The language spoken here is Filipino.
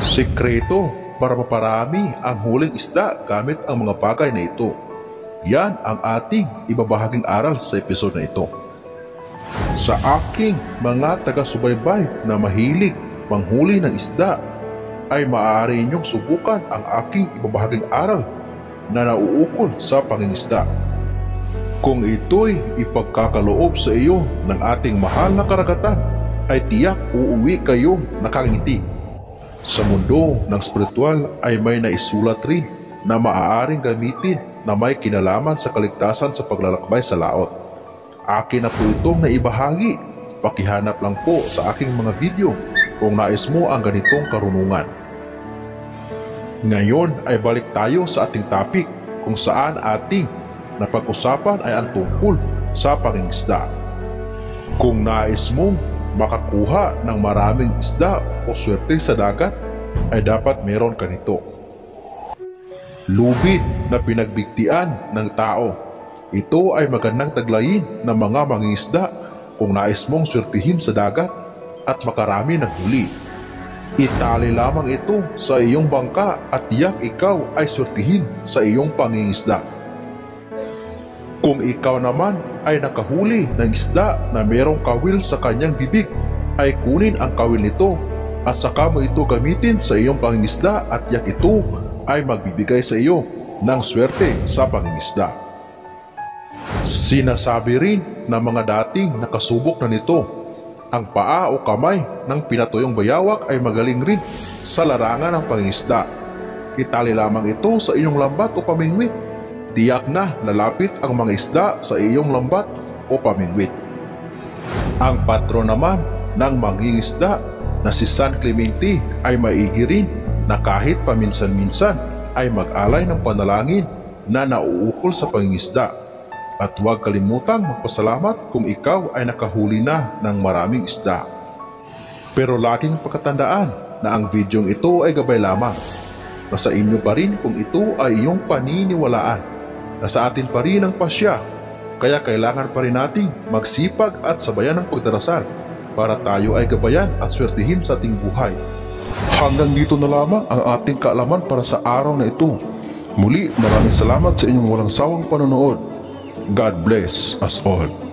Sikreto para maparami ang huling isda gamit ang mga bagay na ito. Yan ang ating ibabahaging aral sa episode na ito. Sa aking mga taga-subaybay na mahilig manghuli ng isda, ay maaari ninyong subukan ang aking ibabahaging aral na nauukol sa pangingisda. Kung ito'y ipagkakaloob sa iyo ng ating mahal na karagatan, ay tiyak uuwi kayong nakangiti. Sa mundo ng spiritual ay may naisulat rin na maaaring gamitin na may kinalaman sa kaligtasan sa paglalakbay sa laot. Akin na po itong naibahagi. Pakihanap lang po sa aking mga video kung nais mo ang ganitong karunungan. Ngayon ay balik tayo sa ating topic kung saan ating napag-usapan ay ang tungkol sa pangingisda. Kung nais mong makakuha ng maraming isda o swerte sa dagat, ay dapat meron ka nito. Lubid na pinagbigtian ng tao. Ito ay magandang taglayin ng mga mangingisda kung nais mong swertihin sa dagat at makarami ng huli. Itali lamang ito sa iyong bangka at tiyak ikaw ay swertihin sa iyong pangingisda. Kung ikaw naman ay nakahuli ng isda na merong kawil sa kanyang bibig, ay kunin ang kawil nito at saka mo ito gamitin sa iyong pangingisda at tiyak ito ay magbibigay sa iyo ng swerte sa pangingisda. Sinasabi rin ng mga dating nakasubok na nito, ang paa o kamay ng pinatuyong bayawak ay magaling rin sa larangan ng pangingisda. Itali lamang ito sa iyong lambat o pamingwit. Tiyak na lalapit ang mga isda sa iyong lambat o pamingwit. Ang patron naman ng mangingisda na si San Clemente ay maigi rin na kahit paminsan-minsan ay mag-alay ng panalangin na nauukol sa pangingisda. At huwag kalimutang magpasalamat kung ikaw ay nakahuli na ng maraming isda. Pero laging pagkatandaan na ang videong ito ay gabay lamang. Nasa inyo pa rin kung ito ay iyong paniniwalaan. Nasa atin pa rin ang pasya, kaya kailangan pa rin nating magsipag at sabayan ng pagdarasal para tayo ay gabayan at swertihin sa ating buhay. Hanggang dito na lamang ang ating kaalaman para sa araw na ito. Muli, maraming salamat sa inyong walang sawang panonood. God bless us all.